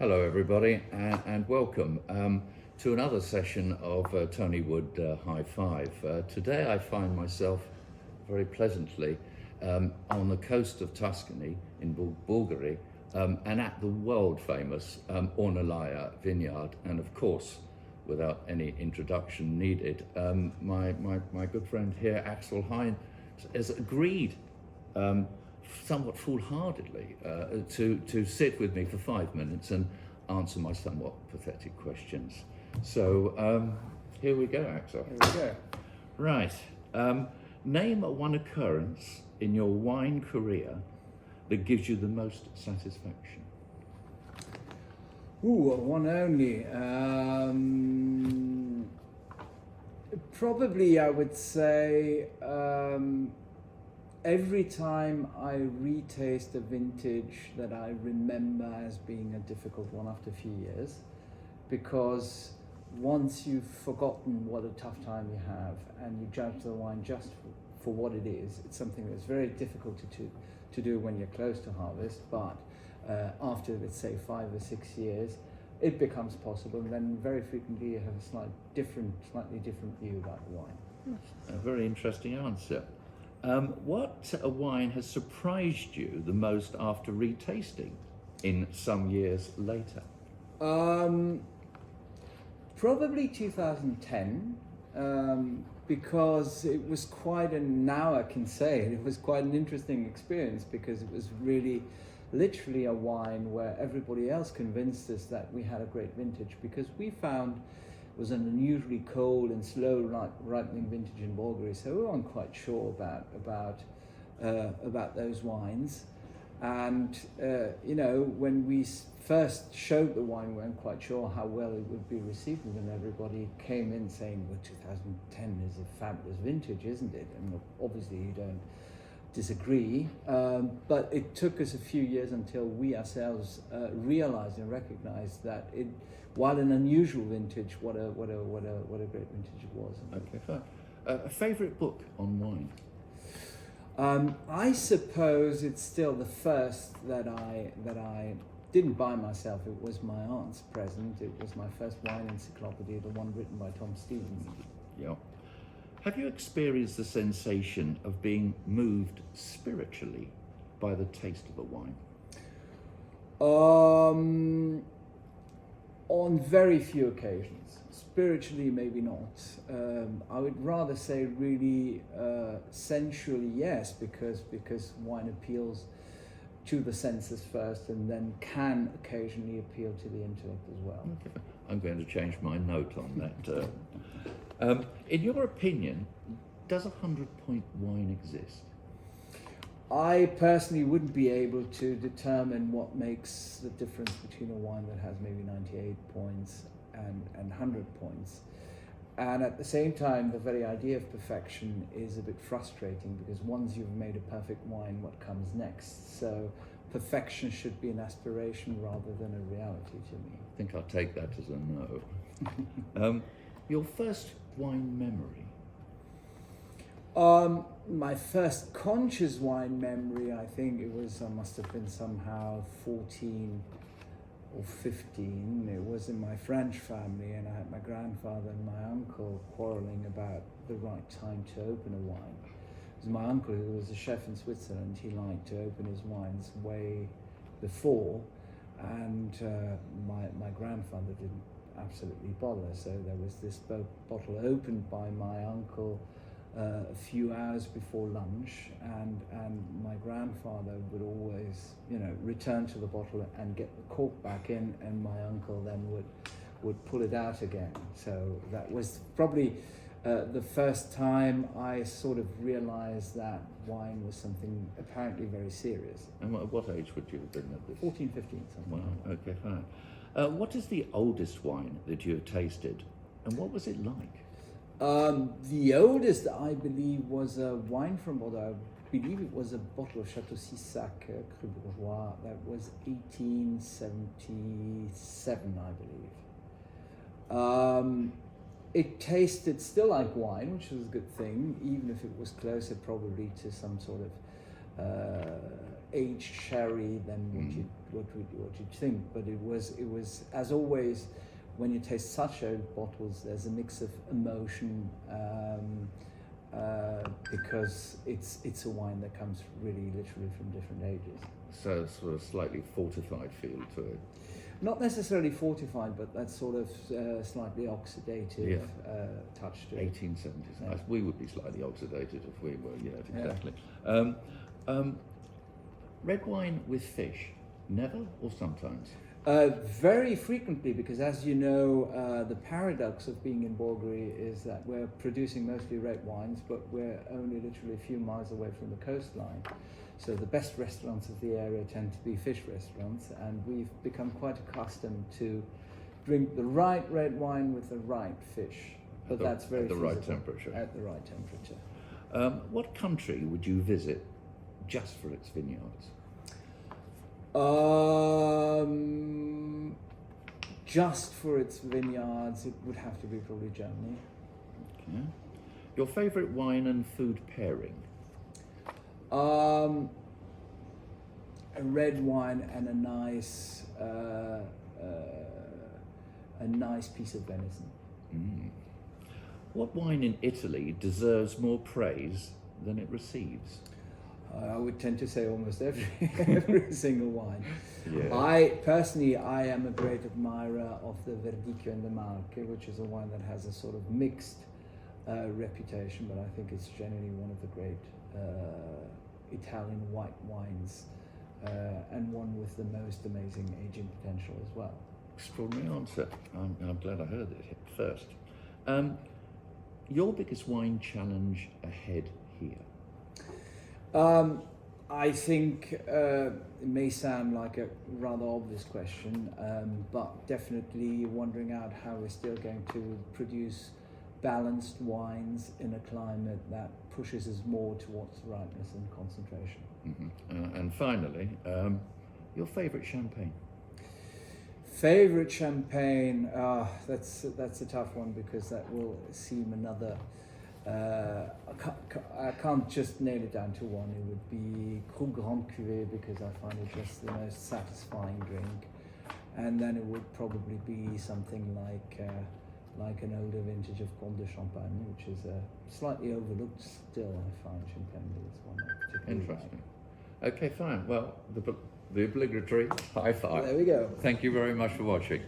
Hello, everybody, and welcome to another session of Tony Wood High Five. Today, I find myself very pleasantly on the coast of Tuscany in Bulgaria and at the world famous Ornellaia vineyard. And of course, without any introduction needed, my good friend here, Axel Heinz, has agreed somewhat foolhardily to sit with me for 5 minutes and answer my somewhat pathetic questions. So here we go, Axel. Here we go. Right. Name one occurrence in your wine career that gives you the most satisfaction. Ooh, one only. Probably I would say every time I retaste a vintage that I remember as being a difficult one after a few years, because once you've forgotten what a tough time you have and you judge the wine just for what it is, it's something that's very difficult to do when you're close to harvest, but after, let's say, 5 or 6 years, it becomes possible, and then very frequently you have a slightly different view about the wine. A very interesting answer. What a wine has surprised you the most after retasting in some years later? Probably 2010, because it was now I can say it was quite an interesting experience, because it was really literally a wine where everybody else convinced us that we had a great vintage, because we found it was an unusually cold and slow ripening vintage in Bulgaria, so we weren't quite sure about those wines. And when we first showed the wine, we weren't quite sure how well it would be received, and everybody came in saying, well, 2010 is a fabulous vintage, isn't it? And obviously you don't disagree, but it took us a few years until we ourselves realized and recognized that it, while an unusual vintage, what a great vintage it was. Okay, fine. A favorite book on wine? I suppose it's still the first that I didn't buy myself. It was my aunt's present. It was my first wine encyclopedia, the one written by Tom Stevens. Yeah. Have you experienced the sensation of being moved spiritually by the taste of a wine? On very few occasions. Spiritually, maybe not. I would rather say really sensually, yes, because wine appeals to the senses first and then can occasionally appeal to the intellect as well. Okay. I'm going to change my note on that. In your opinion, does a 100-point wine exist? I personally wouldn't be able to determine what makes the difference between a wine that has maybe 98 points and 100 points. And at the same time, the very idea of perfection is a bit frustrating, because once you've made a perfect wine, what comes next? So perfection should be an aspiration rather than a reality to me. I think I'll take that as a no. Your first wine memory? My first conscious wine memory, I think I must have been somehow 14 or 15. It was in my French family, and I had my grandfather and my uncle quarreling about the right time to open a wine. It was my uncle, who was a chef in Switzerland. He liked to open his wines way before, and my grandfather didn't absolutely bother. So there was this bottle opened by my uncle a few hours before lunch, and my grandfather would always, return to the bottle and get the cork back in, and my uncle then would pull it out again. So that was probably the first time I sort of realized that wine was something apparently very serious. And what age would you have been at this? 14, 15, something. Wow, okay, fine. What is the oldest wine that you have tasted, and what was it like? The oldest, I believe, was a wine from Bordeaux. I believe it was a bottle of Chateau Sissac, Cru Bourgeois. That was 1877, I believe. It tasted still like wine, which was a good thing, even if it was closer probably to some sort of aged sherry than what you'd think. But it was as always, when you taste such old bottles, there's a mix of emotion. Because it's a wine that comes really literally from different ages. So sort of slightly fortified feel to it. Not necessarily fortified, but that sort of slightly oxidative touch to it. 1870s. Yeah. We would be slightly oxidated if we were, yes, exactly. Red wine with fish, never or sometimes? Very frequently, because as you know, the paradox of being in Bulgaria is that we're producing mostly red wines, but we're only literally a few miles away from the coastline. So the best restaurants of the area tend to be fish restaurants, and we've become quite accustomed to drink the right red wine with the right fish. But that's very at the right feasible. temperature. At the right temperature. What country would you visit just for its vineyards? Just for its vineyards, it would have to be probably Germany. Okay. Your favourite wine and food pairing? A red wine and a nice piece of venison. Mm. What wine in Italy deserves more praise than it receives? I would tend to say almost every single wine. Yeah. I am a great admirer of the Verdicchio in the Marche, which is a wine that has a sort of mixed reputation, but I think it's generally one of the great Italian white wines, and one with the most amazing aging potential as well. Extraordinary answer. I'm glad I heard it first. Your biggest wine challenge ahead here? I think it may sound like a rather obvious question, but definitely wondering out how we're still going to produce balanced wines in a climate that pushes us more towards ripeness and concentration. Mm-hmm. And finally, your favourite champagne? Favorite champagne? That's a tough one, because that will seem another. I can't just nail it down to one. It would be Cru Grand Cuvée, because I find it just the most satisfying drink, and then it would probably be something like an older vintage of Comte de Champagne, which is slightly overlooked still. I find Champagne is one I particularly Interesting. Okay, fine. Well, the obligatory high five. There we go. Thank you very much for watching.